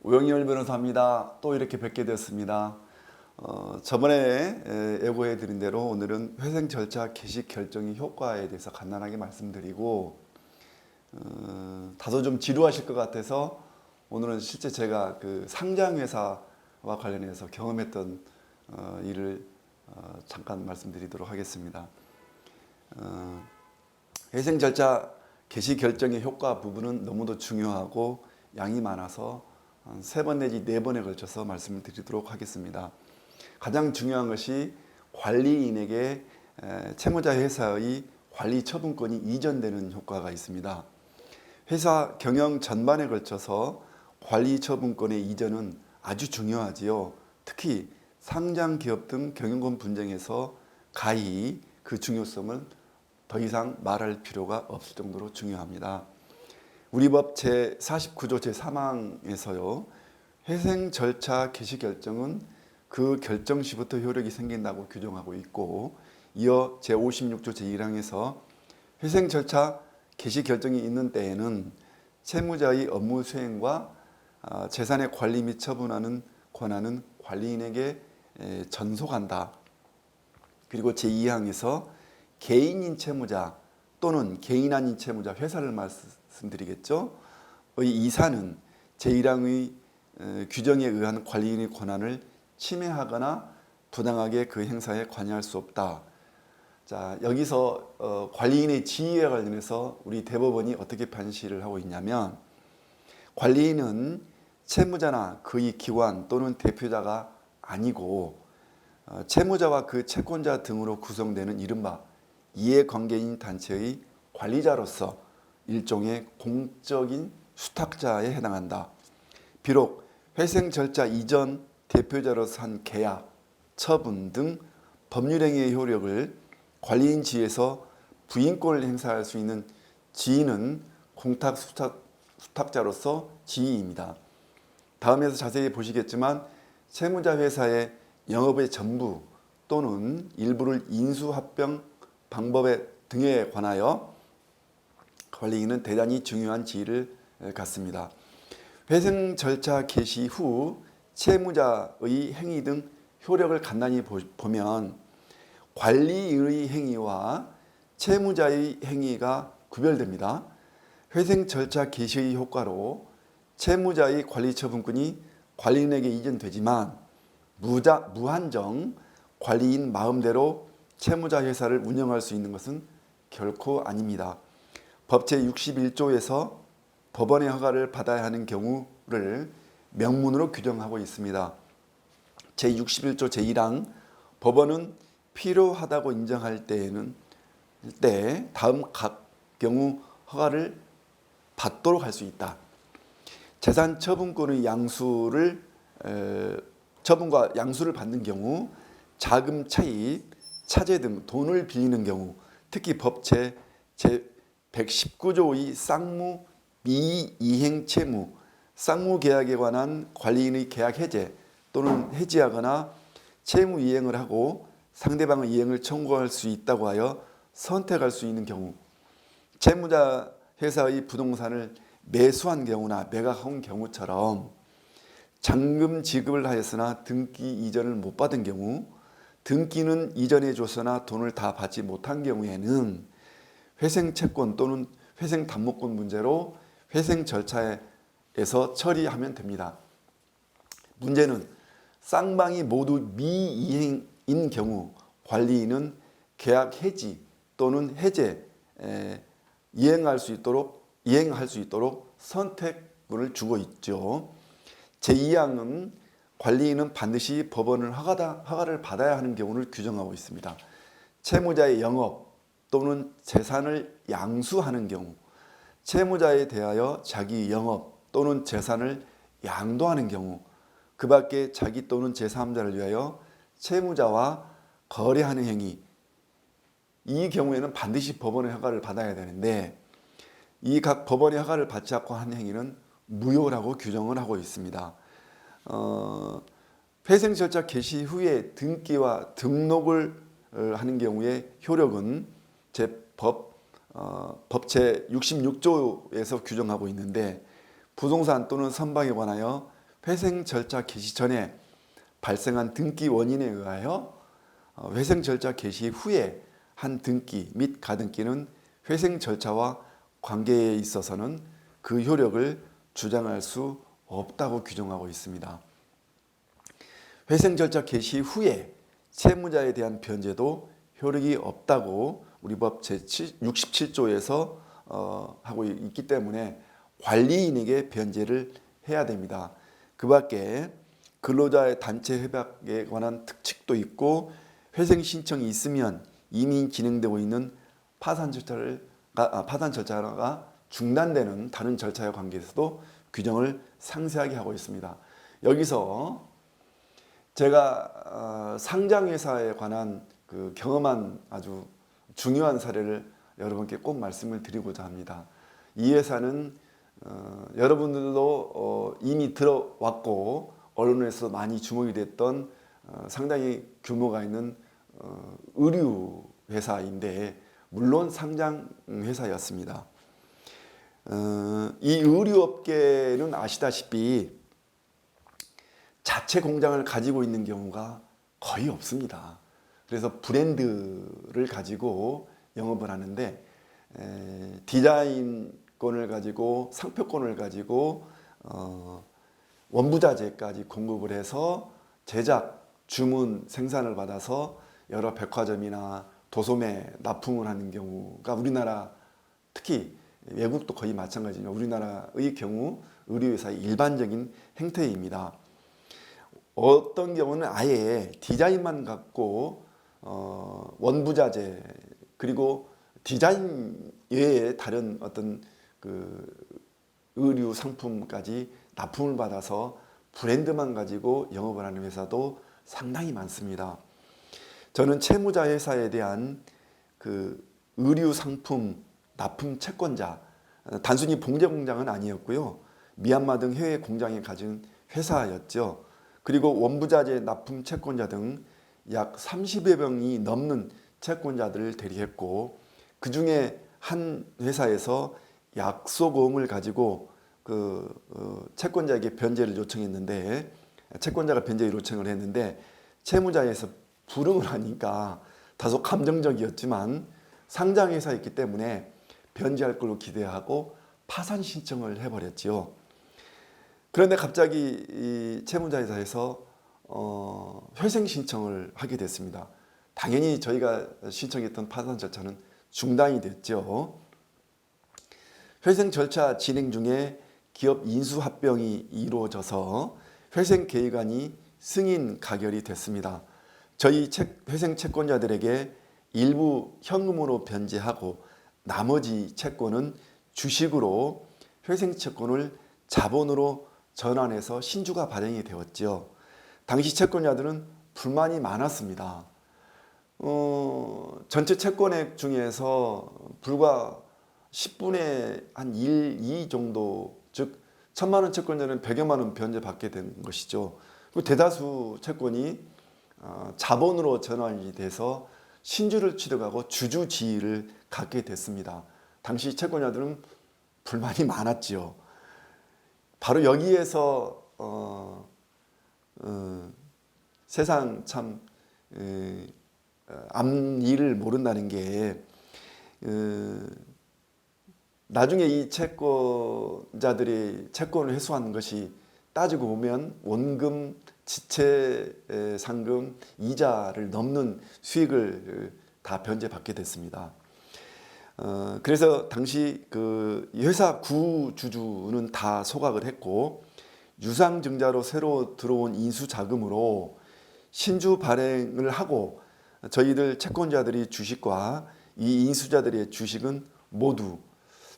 오영열 변호사입니다. 또 이렇게 뵙게 되었습니다. 저번에 예고해 드린 대로 오늘은 회생 절차 개시 결정의 효과에 대해서 간단하게 말씀드리고 다소 좀 지루하실 것 같아서 오늘은 실제 제가 그 상장회사와 관련해서 경험했던 일을 잠깐 말씀드리도록 하겠습니다. 회생 절차 개시 결정의 효과 부분은 너무도 중요하고 양이 많아서 한 3번 내지 4번에 걸쳐서 말씀을 드리도록 하겠습니다. 가장 중요한 것이 관리인에게 채무자 회사의 관리 처분권이 이전되는 효과가 있습니다. 회사 경영 전반에 걸쳐서 관리 처분권의 이전은 아주 중요하지요. 특히 상장 기업 등 경영권 분쟁에서 가히 그 중요성을 더 이상 말할 필요가 없을 정도로 중요합니다. 우리 법 제49조 제3항에서요. 회생 절차 개시 결정은 그 결정 시부터 효력이 생긴다고 규정하고 있고, 이어 제56조 제1항에서 회생 절차 개시 결정이 있는 때에는 채무자의 업무 수행과 재산의 관리 및 처분하는 권한은 관리인에게 전속한다. 그리고 제2항에서 개인인 채무자 또는 개인 아닌 채무자, 회사를 말씀드리겠죠. 의 이사는 제1항의 규정에 의한 관리인의 권한을 침해하거나 부당하게 그 행사에 관여할 수 없다. 자, 여기서 관리인의 지위에 관련해서 우리 대법원이 어떻게 판시를 하고 있냐면, 관리인은 채무자나 그의 기관 또는 대표자가 아니고 채무자와 그 채권자 등으로 구성되는 이른바 이해관계인 단체의 관리자로서 일종의 공적인 수탁자에 해당한다. 비록 회생 절차 이전 대표자로서 한 계약, 처분 등 법률행위의 효력을 관리인 지위에서 부인권을 행사할 수 있는 지위는 공탁 수탁자로서 지위입니다. 다음에서 자세히 보시겠지만 채무자 회사의 영업의 전부 또는 일부를 인수합병 방법에 등에 관하여 관리인은 대단히 중요한 지위를 갖습니다. 회생 절차 개시 후 채무자의 행위 등 효력을 간단히 보면 관리인의 행위와 채무자의 행위가 구별됩니다. 회생 절차 개시의 효과로 채무자의 관리 처분권이 관리인에게 이전되지만 무한정 관리인 마음대로 채무자 회사를 운영할 수 있는 것은 결코 아닙니다. 법 제61조에서 법원의 허가를 받아야 하는 경우를 명문으로 규정하고 있습니다. 제61조 제1항 법원은 필요하다고 인정할 때에는 다음 각 경우 허가를 받도록 할 수 있다. 재산 처분권의 처분과 양수를 받는 경우, 자금 차입, 차제 등 돈을 빌리는 경우, 특히 법 제119조의 쌍무 미이행 채무, 쌍무 계약에 관한 관리인의 계약 해제 또는 해지하거나 채무 이행을 하고 상대방의 이행을 청구할 수 있다고 하여 선택할 수 있는 경우, 채무자 회사의 부동산을 매수한 경우나 매각한 경우처럼 잔금 지급을 하였으나 등기 이전을 못 받은 경우, 등기는 이전해 줬으나 돈을 다 받지 못한 경우에는 회생 채권 또는 회생 담보권 문제로 회생 절차에서 처리하면 됩니다. 문제는 쌍방이 모두 미이행인 경우 관리인은 계약 해지 또는 해제 이행할 수 있도록 선택권을 주고 있죠. 제2항은 관리인은 반드시 법원을 허가를 받아야 하는 경우를 규정하고 있습니다. 채무자의 영업 또는 재산을 양수하는 경우, 채무자에 대하여 자기 영업 또는 재산을 양도하는 경우, 그 밖에 자기 또는 제3자를 위하여 채무자와 거래하는 행위, 이 경우에는 반드시 법원의 허가를 받아야 되는데, 이 각 법원의 허가를 받지 않고 한 행위는 무효라고 규정을 하고 있습니다. 회생 절차 개시 후에 등기와 등록을 하는 경우에 효력은 법 제66조에서 규정하고 있는데, 부동산 또는 선박에 관하여 회생 절차 개시 전에 발생한 등기 원인에 의하여 회생 절차 개시 후에 한 등기 및 가등기는 회생 절차와 관계에 있어서는 그 효력을 주장할 수 없다고 규정하고 있습니다. 회생 절차 개시 후에 채무자에 대한 변제도 효력이 없다고 우리 법 제67조에서 하고 있기 때문에 관리인에게 변제를 해야 됩니다. 그 밖에 근로자의 단체 협약에 관한 특칙도 있고 회생 신청이 있으면 이미 진행되고 있는 파산 절차가 중단되는 다른 절차와 관계에서도 규정을 상세하게 하고 있습니다. 여기서 제가 상장회사에 관한 그 경험한 아주 중요한 사례를 여러분께 꼭 말씀을 드리고자 합니다. 이 회사는 여러분들도 이미 들어왔고 언론에서 많이 주목이 됐던 상당히 규모가 있는 의류 회사인데 물론 상장 회사였습니다. 이 의류업계는 아시다시피 자체 공장을 가지고 있는 경우가 거의 없습니다. 그래서 브랜드를 가지고 영업을 하는데 디자인권을 가지고 상표권을 가지고 원부자재까지 공급을 해서 제작, 주문, 생산을 받아서 여러 백화점이나 도소매 납품을 하는 경우가 우리나라 특히 외국도 거의 마찬가지지만 우리나라의 경우 의류회사의 일반적인 행태입니다. 어떤 경우는 아예 디자인만 갖고 원부자재 그리고 디자인 외에 다른 어떤 그 의류 상품까지 납품을 받아서 브랜드만 가지고 영업을 하는 회사도 상당히 많습니다. 저는 채무자 회사에 대한 그 의류 상품 납품 채권자 단순히 봉제 공장은 아니었고요. 미얀마 등 해외 공장에 가진 회사였죠. 그리고 원부자재 납품 채권자 등 약 30여 명이 넘는 채권자들을 대리했고 그 중에 한 회사에서 약소금을 가지고 그 채권자에게 변제를 요청했는데 채권자가 변제 요청을 했는데 채무자에서 불응을 하니까 다소 감정적이었지만 상장회사였기 때문에 변제할 걸로 기대하고 파산 신청을 해버렸지요. 그런데 갑자기 이 채무자 회사에서 회생 신청을 하게 됐습니다. 당연히 저희가 신청했던 파산 절차는 중단이 됐죠. 회생 절차 진행 중에 기업 인수합병이 이루어져서 회생 계획안이 승인 가결이 됐습니다. 저희 회생 채권자들에게 일부 현금으로 변제하고 나머지 채권은 주식으로 회생 채권을 자본으로 전환해서 신주가 발행이 되었죠. 당시 채권자들은 불만이 많았습니다. 전체 채권액 중에서 불과 10분의 한 1, 2 정도, 즉 1,000만 원 채권자는 100여만 원 변제받게 된 것이죠. 그리고 대다수 채권이 자본으로 전환이 돼서 신주를 취득하고 주주지위를 갖게 됐습니다. 당시 채권자들은 불만이 많았지요. 바로 여기에서 세상 참 앞일을 모른다는 게 나중에 이 채권자들이 채권을 회수하는 것이 따지고 보면 원금, 지체 상금, 이자를 넘는 수익을 다 변제받게 됐습니다. 그래서 당시 그 회사 구주주는 다 소각을 했고 유상증자로 새로 들어온 인수자금으로 신주 발행을 하고 저희들 채권자들이 주식과 이 인수자들의 주식은 모두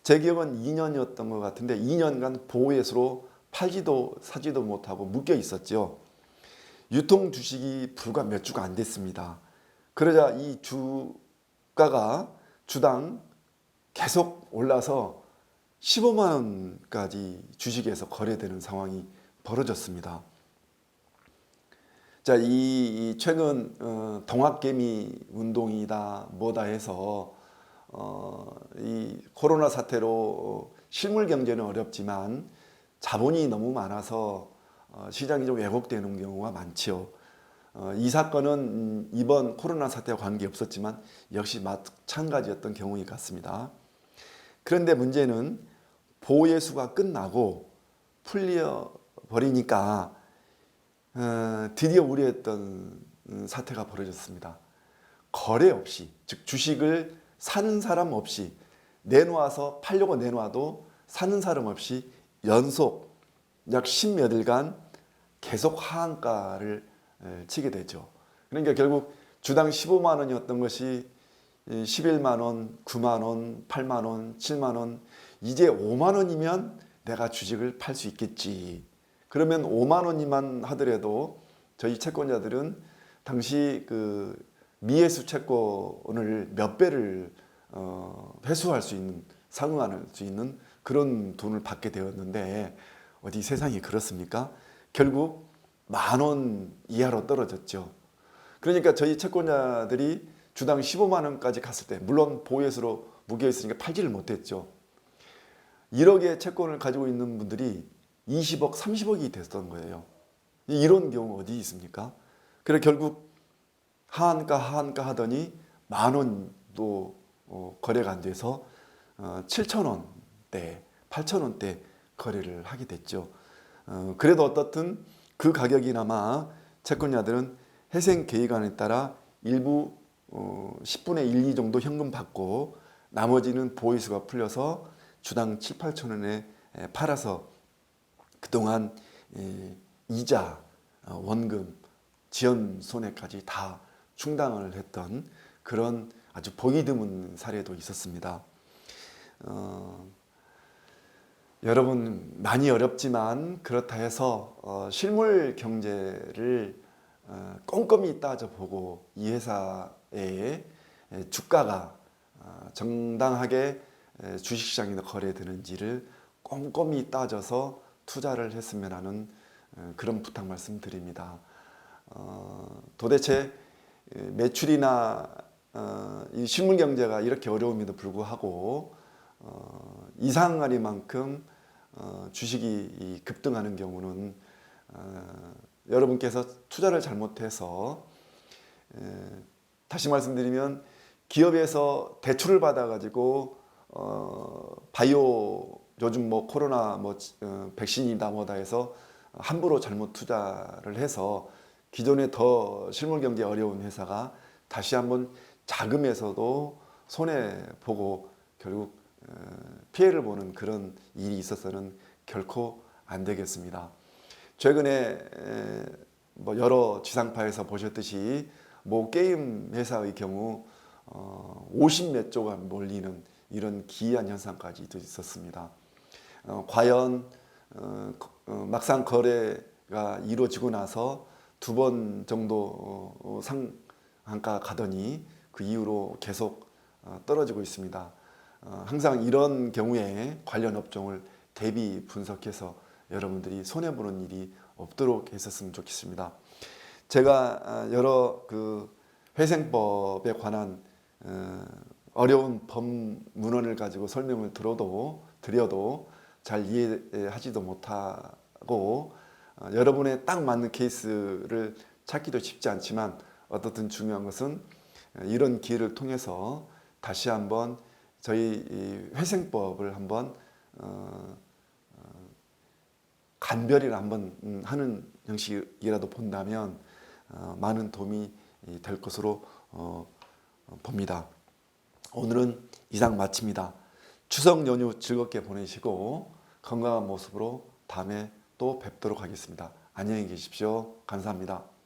제 기억은 2년이었던 것 같은데 2년간 보호예수로 팔지도 사지도 못하고 묶여 있었죠. 유통 주식이 불과 몇 주가 안 됐습니다. 그러자 이 주가가 주당 계속 올라서 15만 원까지 주식에서 거래되는 상황이 벌어졌습니다. 자, 이 최근 동학개미 운동이다 뭐다 해서 이 코로나 사태로 실물 경제는 어렵지만 자본이 너무 많아서 시장이 좀 왜곡되는 경우가 많지요. 이 사건은 이번 코로나 사태와 관계없었지만 역시 마찬가지였던 경우인 것 같습니다. 그런데 문제는 보호예수가 끝나고 풀려 버리니까 드디어 우려했던 사태가 벌어졌습니다. 거래 없이, 즉 주식을 사는 사람 없이 내놓아서 팔려고 내놔도 사는 사람 없이 연속 약 10몇 일간 계속 하한가를 치게 되죠. 그러니까 결국 주당 15만 원이었던 것이 11만 원, 9만 원, 8만 원, 7만 원, 이제 5만 원이면 내가 주식을 팔 수 있겠지. 그러면 5만 원이만 하더라도 저희 채권자들은 당시 그 미회수 채권을 몇 배를 회수할 수 있는, 상환할 수 있는 그런 돈을 받게 되었는데 어디 세상이 그렇습니까? 결국 10,000원 이하로 떨어졌죠. 그러니까 저희 채권자들이 주당 15만 원까지 갔을 때, 물론 보호예수로 묶여있으니까 팔지를 못했죠. 1억의 채권을 가지고 있는 분들이 20억, 30억이 됐던 거예요. 이런 경우 어디 있습니까? 그래서 결국 하한가 하더니 10,000원도 거래가 안 돼서 7,000원대, 8,000원대 거래를 하게 됐죠. 그래도 어떻든 그 가격이나마 채권자들은 회생 계획안에 따라 일부 10분의 1, 2 정도 현금 받고 나머지는 보호예수가 풀려서 주당 7, 8천 원에 팔아서 그동안 이자, 원금, 지연 손해까지 다 충당을 했던 그런 아주 보기 드문 사례도 있었습니다. 여러분 많이 어렵지만 그렇다 해서 실물 경제를 꼼꼼히 따져보고 이 회사의 주가가 정당하게 주식시장에 거래되는지를 꼼꼼히 따져서 투자를 했으면 하는 그런 부탁 말씀드립니다. 도대체 매출이나 이 실물 경제가 이렇게 어려움에도 불구하고 이상하리만큼 주식이 급등하는 경우는 여러분께서 투자를 잘못해서, 다시 말씀드리면 기업에서 대출을 받아가지고 바이오 요즘 뭐 코로나 뭐 백신이다 뭐다 해서 함부로 잘못 투자를 해서 기존에 더 실물 경제 어려운 회사가 다시 한번 자금에서도 손해 보고 결국 피해를 보는 그런 일이 있어서는 결코 안 되겠습니다. 최근에 뭐 여러 지상파에서 보셨듯이 뭐 게임 회사의 경우 50몇 조가 몰리는 이런 기이한 현상까지도 있었습니다. 과연 막상 거래가 이루어지고 나서 2번 정도 상한가 가더니 그 이후로 계속 떨어지고 있습니다. 항상 이런 경우에 관련 업종을 대비 분석해서 여러분들이 손해보는 일이 없도록 했었으면 좋겠습니다. 제가 여러 그 회생법에 관한 어려운 법문헌을 가지고 설명을 드려도 잘 이해하지도 못하고 여러분의 딱 맞는 케이스를 찾기도 쉽지 않지만 어떻든 중요한 것은 이런 기회를 통해서 다시 한번 저희 회생법을 한번 간별이를 한번 하는 형식이라도 본다면 많은 도움이 될 것으로 봅니다. 오늘은 이상 마칩니다. 추석 연휴 즐겁게 보내시고 건강한 모습으로 다음에 또 뵙도록 하겠습니다. 안녕히 계십시오. 감사합니다.